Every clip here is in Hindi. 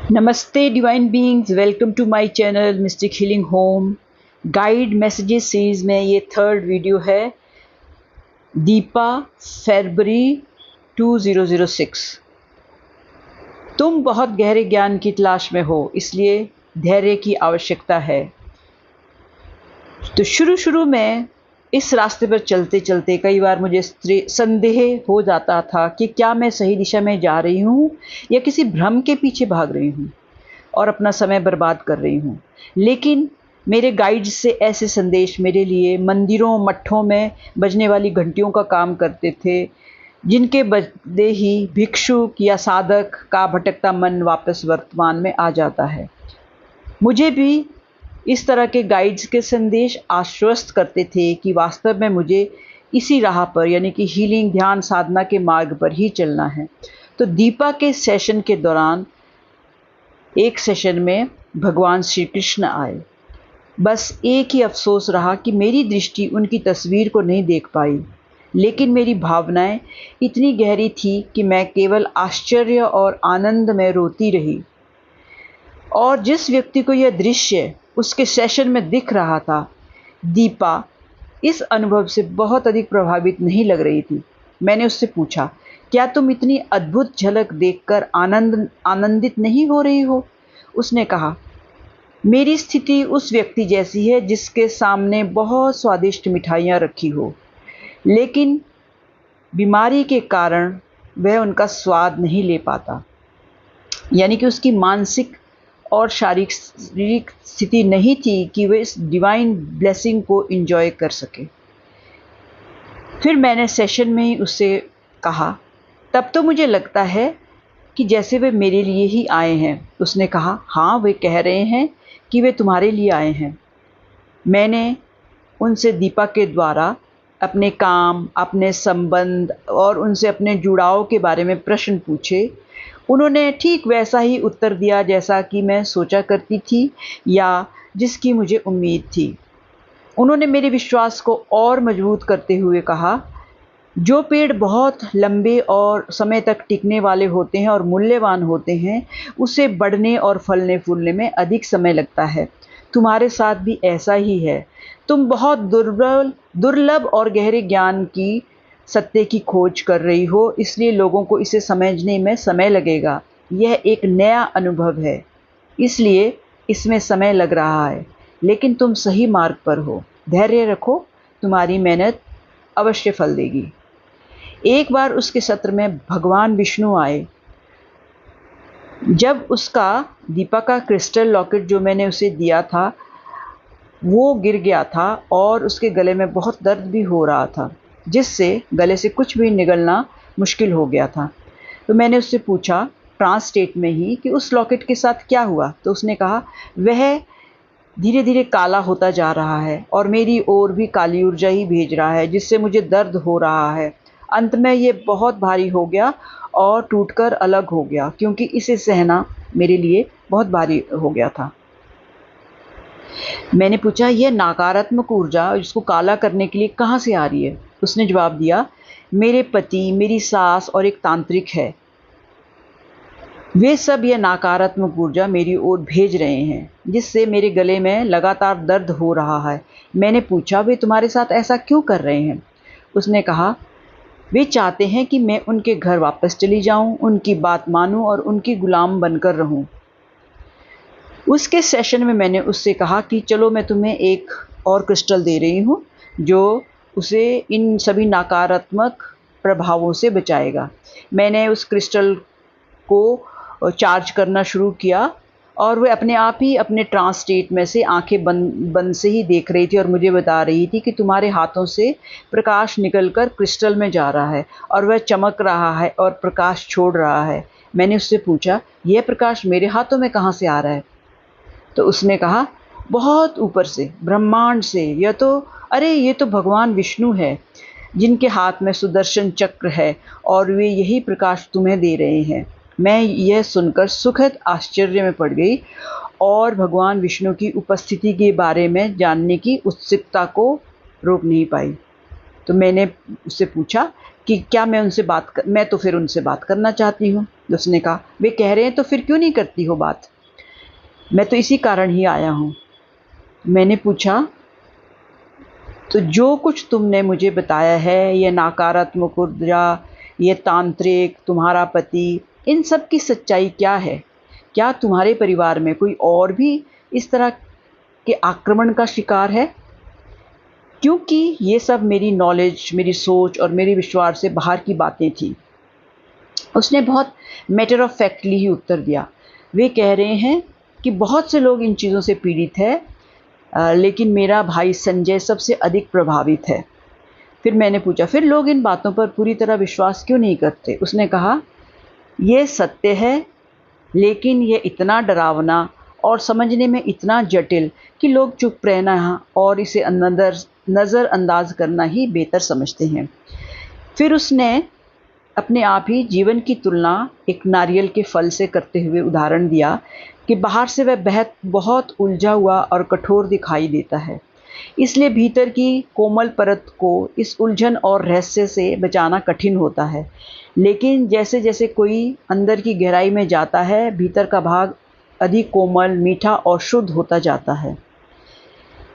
Namaste Divine Beings, welcome to my channel Mystic Healing Home guide messages series में ये थर्ड वीडियो है। दीपा फरवरी 2006। तुम बहुत गहरे ज्ञान की तलाश में हो, इसलिए धैर्य की आवश्यकता है। तो शुरू में इस रास्ते पर चलते चलते कई बार मुझे संदेह हो जाता था कि क्या मैं सही दिशा में जा रही हूँ या किसी भ्रम के पीछे भाग रही हूँ और अपना समय बर्बाद कर रही हूँ। लेकिन मेरे गाइड्स से ऐसे संदेश मेरे लिए मंदिरों मठों में बजने वाली घंटियों का काम करते थे, जिनके बजते ही भिक्षुक या साधक का भटकता मन वापस वर्तमान में आ जाता है। मुझे भी इस तरह के गाइड्स के संदेश आश्वस्त करते थे कि वास्तव में मुझे इसी राह पर यानी कि हीलिंग ध्यान साधना के मार्ग पर ही चलना है। तो दीपा के सेशन के दौरान एक सेशन में भगवान श्री कृष्ण आए। बस एक ही अफसोस रहा कि मेरी दृष्टि उनकी तस्वीर को नहीं देख पाई, लेकिन मेरी भावनाएं इतनी गहरी थी कि मैं केवल आश्चर्य और आनंद में रोती रही। और जिस व्यक्ति को यह दृश्य उसके सेशन में दिख रहा था, दीपा इस अनुभव से बहुत अधिक प्रभावित नहीं लग रही थी। मैंने उससे पूछा, क्या तुम इतनी अद्भुत झलक देखकर आनंदित नहीं हो रही हो? उसने कहा, मेरी स्थिति उस व्यक्ति जैसी है जिसके सामने बहुत स्वादिष्ट मिठाइयाँ रखी हो, लेकिन बीमारी के कारण वह उनका स्वाद नहीं ले पाता। यानी कि उसकी मानसिक और शारीरिक स्थिति नहीं थी कि वह इस डिवाइन ब्लेसिंग को एंजॉय कर सके। फिर मैंने सेशन में ही उससे कहा, तब तो मुझे लगता है कि जैसे वे मेरे लिए ही आए हैं। उसने कहा, हाँ, वे कह रहे हैं कि वे तुम्हारे लिए आए हैं। मैंने उनसे दीपा के द्वारा अपने काम, अपने संबंध और उनसे अपने जुड़ाव के बारे में प्रश्न पूछे। उन्होंने ठीक वैसा ही उत्तर दिया जैसा कि मैं सोचा करती थी या जिसकी मुझे उम्मीद थी। उन्होंने मेरे विश्वास को और मजबूत करते हुए कहा, जो पेड़ बहुत लंबे और समय तक टिकने वाले होते हैं और मूल्यवान होते हैं, उसे बढ़ने और फलने फूलने में अधिक समय लगता है। तुम्हारे साथ भी ऐसा ही है। तुम बहुत दुर्लभ और गहरे ज्ञान की सत्य की खोज कर रही हो, इसलिए लोगों को इसे समझने में समय लगेगा। यह एक नया अनुभव है, इसलिए इसमें समय लग रहा है, लेकिन तुम सही मार्ग पर हो। धैर्य रखो, तुम्हारी मेहनत अवश्य फल देगी। एक बार उसके सत्र में भगवान विष्णु आए। जब उसका दीपा का क्रिस्टल लॉकेट जो मैंने उसे दिया था वो गिर गया था और उसके गले में बहुत दर्द भी हो रहा था, जिससे गले से कुछ भी निगलना मुश्किल हो गया था। तो मैंने उससे पूछा ट्रांस स्टेट में ही कि उस लॉकेट के साथ क्या हुआ। तो उसने कहा, वह धीरे धीरे काला होता जा रहा है और मेरी ओर भी काली ऊर्जा ही भेज रहा है, जिससे मुझे दर्द हो रहा है। अंत में ये बहुत भारी हो गया और टूटकर अलग हो गया, क्योंकि इसे सहना मेरे लिए बहुत भारी हो गया था। मैंने पूछा, यह नकारात्मक ऊर्जा जिसको काला करने के लिए कहाँ से आ रही है? उसने जवाब दिया, मेरे पति, मेरी सास और एक तांत्रिक है। वे सब यह नकारात्मक ऊर्जा मेरी ओर भेज रहे हैं, जिससे मेरे गले में लगातार दर्द हो रहा है। मैंने पूछा, वे तुम्हारे साथ ऐसा क्यों कर रहे हैं? उसने कहा, वे चाहते हैं कि मैं उनके घर वापस चली जाऊं, उनकी बात मानूं और उनकी गुलाम बनकर रहूं। उसके सेशन में मैंने उससे कहा कि चलो मैं तुम्हें एक और क्रिस्टल दे रही हूं जो उसे इन सभी नकारात्मक प्रभावों से बचाएगा। मैंने उस क्रिस्टल को चार्ज करना शुरू किया और वह अपने आप ही अपने ट्रांस स्टेट में से आंखें बंद से ही देख रही थी और मुझे बता रही थी कि तुम्हारे हाथों से प्रकाश निकलकर क्रिस्टल में जा रहा है और वह चमक रहा है और प्रकाश छोड़ रहा है। मैंने उससे पूछा, यह प्रकाश मेरे हाथों में कहाँ से आ रहा है? तो उसने कहा, बहुत ऊपर से, ब्रह्मांड से। ये तो भगवान विष्णु है, जिनके हाथ में सुदर्शन चक्र है और वे यही प्रकाश तुम्हें दे रहे हैं। मैं यह सुनकर सुखद आश्चर्य में पड़ गई और भगवान विष्णु की उपस्थिति के बारे में जानने की उत्सुकता को रोक नहीं पाई। तो मैंने उससे पूछा कि क्या मैं तो फिर उनसे बात करना चाहती हूँ। उसने कहा, वे कह रहे हैं तो फिर क्यों नहीं करती हो बात? मैं तो इसी कारण ही आया हूँ। मैंने पूछा, तो जो कुछ तुमने मुझे बताया है, ये नकारात्मक ऊर्जा, ये तांत्रिक, तुम्हारा पति, इन सब की सच्चाई क्या है? क्या तुम्हारे परिवार में कोई और भी इस तरह के आक्रमण का शिकार है? क्योंकि ये सब मेरी नॉलेज, मेरी सोच और मेरे विश्वास से बाहर की बातें थी। उसने बहुत मैटर ऑफ फैक्टली ही उत्तर दिया। वे कह रहे हैं कि बहुत से लोग इन चीज़ों से पीड़ित है, लेकिन मेरा भाई संजय सबसे अधिक प्रभावित है। फिर मैंने पूछा, फिर लोग इन बातों पर पूरी तरह विश्वास क्यों नहीं करते? उसने कहा, ये सत्य है, लेकिन ये इतना डरावना और समझने में इतना जटिल कि लोग चुप रहना और इसे नज़रअंदाज करना ही बेहतर समझते हैं। फिर उसने अपने आप ही जीवन की तुलना एक नारियल के फल से करते हुए उदाहरण दिया कि बाहर से वह बहुत उलझा हुआ और कठोर दिखाई देता है, इसलिए भीतर की कोमल परत को इस उलझन और रहस्य से बचाना कठिन होता है। लेकिन जैसे जैसे कोई अंदर की गहराई में जाता है, भीतर का भाग अधिक कोमल, मीठा और शुद्ध होता जाता है।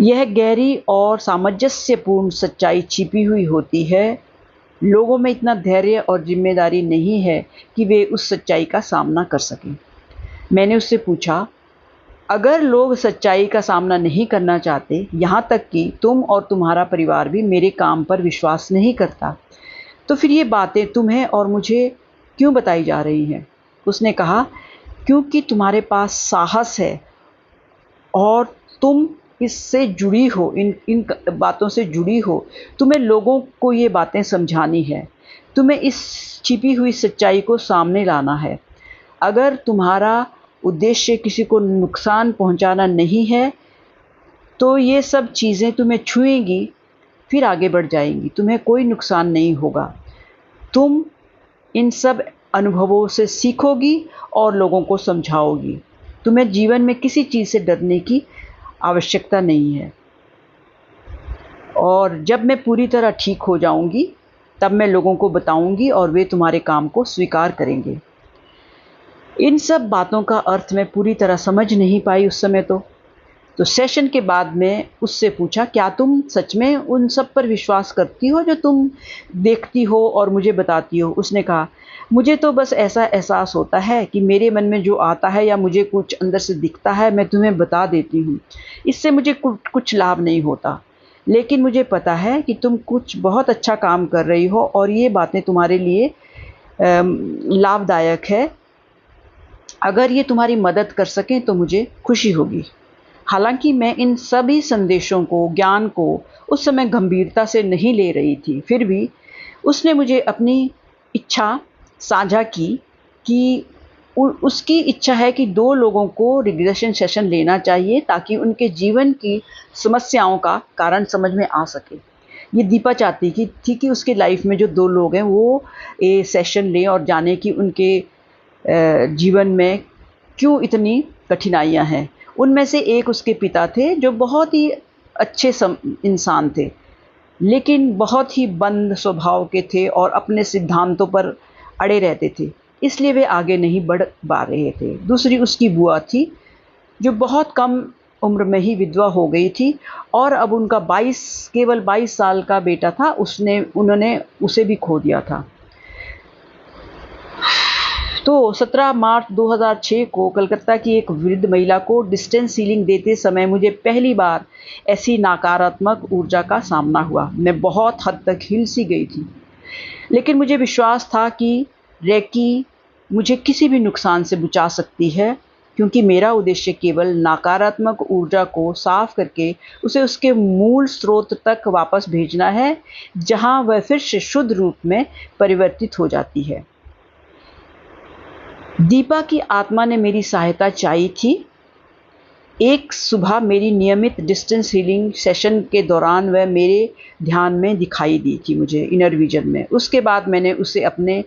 यह गहरी और सामंजस्यपूर्ण सच्चाई छिपी हुई होती है। लोगों में इतना धैर्य और जिम्मेदारी नहीं है कि वे उस सच्चाई का सामना कर सकें। मैंने उससे पूछा, अगर लोग सच्चाई का सामना नहीं करना चाहते, यहाँ तक कि तुम और तुम्हारा परिवार भी मेरे काम पर विश्वास नहीं करता, तो फिर ये बातें तुम्हें और मुझे क्यों बताई जा रही हैं? उसने कहा, क्योंकि तुम्हारे पास साहस है और तुम इससे जुड़ी हो, इन बातों से जुड़ी हो। तुम्हें लोगों को ये बातें समझानी है, तुम्हें इस छिपी हुई सच्चाई को सामने लाना है। अगर तुम्हारा उद्देश्य किसी को नुकसान पहुंचाना नहीं है, तो ये सब चीज़ें तुम्हें छुएंगी, फिर आगे बढ़ जाएंगी, तुम्हें कोई नुकसान नहीं होगा। तुम इन सब अनुभवों से सीखोगी और लोगों को समझाओगी। तुम्हें जीवन में किसी चीज़ से डरने की आवश्यकता नहीं है, और जब मैं पूरी तरह ठीक हो जाऊंगी, तब मैं लोगों को बताऊंगी और वे तुम्हारे काम को स्वीकार करेंगे। इन सब बातों का अर्थ मैं पूरी तरह समझ नहीं पाई उस समय। तो सेशन के बाद में उससे पूछा, क्या तुम सच में उन सब पर विश्वास करती हो जो तुम देखती हो और मुझे बताती हो? उसने कहा, मुझे तो बस ऐसा एहसास होता है कि मेरे मन में जो आता है या मुझे कुछ अंदर से दिखता है, मैं तुम्हें बता देती हूँ। इससे मुझे कुछ लाभ नहीं होता, लेकिन मुझे पता है कि तुम कुछ बहुत अच्छा काम कर रही हो और ये बातें तुम्हारे लिए लाभदायक है। अगर ये तुम्हारी मदद कर सकें तो मुझे खुशी होगी। हालांकि मैं इन सभी संदेशों को, ज्ञान को उस समय गंभीरता से नहीं ले रही थी, फिर भी उसने मुझे अपनी इच्छा साझा की कि उसकी इच्छा है कि 2 लोगों को रिग्रेशन सेशन लेना चाहिए ताकि उनके जीवन की समस्याओं का कारण समझ में आ सके। ये दीपा चाहती थी कि उसके लाइफ में जो 2 लोग हैं वो ये सेशन लें और जाने कि उनके जीवन में क्यों इतनी कठिनाइयाँ हैं। उनमें से एक उसके पिता थे जो बहुत ही अच्छे इंसान थे, लेकिन बहुत ही बंद स्वभाव के थे और अपने सिद्धांतों पर अड़े रहते थे, इसलिए वे आगे नहीं बढ़ पा रहे थे। दूसरी उसकी बुआ थी जो बहुत कम उम्र में ही विधवा हो गई थी और अब उनका केवल 22 साल का बेटा था, उन्होंने उसे भी खो दिया था। तो 17 मार्च 2006 को कलकत्ता की एक वृद्ध महिला को डिस्टेंस हीलिंग देते समय मुझे पहली बार ऐसी नकारात्मक ऊर्जा का सामना हुआ। मैं बहुत हद तक हिल सी गई थी, लेकिन मुझे विश्वास था कि रेकी मुझे किसी भी नुकसान से बचा सकती है, क्योंकि मेरा उद्देश्य केवल नकारात्मक ऊर्जा को साफ करके उसे उसके मूल स्रोत तक वापस भेजना है, जहां वह फिर से शुद्ध रूप में परिवर्तित हो जाती है। दीपा की आत्मा ने मेरी सहायता चाहिए थी। एक सुबह मेरी नियमित डिस्टेंस हीलिंग सेशन के दौरान वह मेरे ध्यान में दिखाई दी थी, मुझे इनर विजन में। उसके बाद मैंने उसे अपने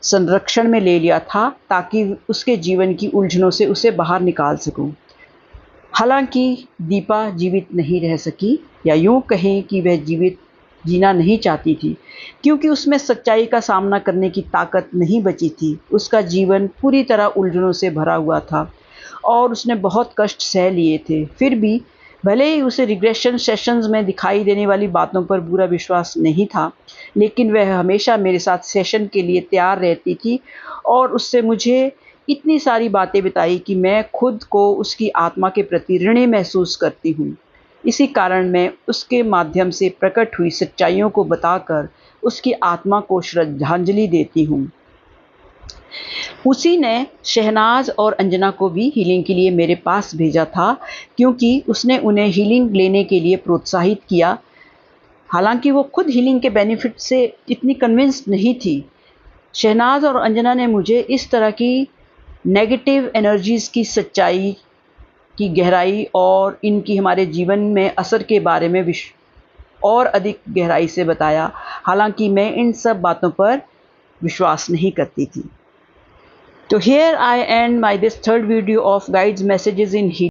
संरक्षण में ले लिया था ताकि उसके जीवन की उलझनों से उसे बाहर निकाल सकूं। हालांकि दीपा जीवित नहीं रह सकी, या यूं कहें कि वह जीवित जीना नहीं चाहती थी, क्योंकि उसमें सच्चाई का सामना करने की ताकत नहीं बची थी। उसका जीवन पूरी तरह उलझनों से भरा हुआ था और उसने बहुत कष्ट सह लिए थे। फिर भी भले ही उसे रिग्रेशन सेशंस में दिखाई देने वाली बातों पर पूरा विश्वास नहीं था, लेकिन वह हमेशा मेरे साथ सेशन के लिए तैयार रहती थी और उससे मुझे इतनी सारी बातें बताई कि मैं खुद को उसकी आत्मा के प्रति ऋणी महसूस करती हूँ। इसी कारण मैं उसके माध्यम से प्रकट हुई सच्चाइयों को बताकर उसकी आत्मा को श्रद्धांजलि देती हूँ। उसी ने शहनाज और अंजना को भी हीलिंग के लिए मेरे पास भेजा था, क्योंकि उसने उन्हें हीलिंग लेने के लिए प्रोत्साहित किया। हालांकि वो खुद हीलिंग के बेनिफिट से इतनी कन्विंस्ड नहीं थी। शहनाज और अंजना ने मुझे इस तरह की नेगेटिव एनर्जीज़ की सच्चाई की गहराई और इनकी हमारे जीवन में असर के बारे में और अधिक गहराई से बताया। हालांकि मैं इन सब बातों पर विश्वास नहीं करती थी। तो here I end my this third video of guides messages in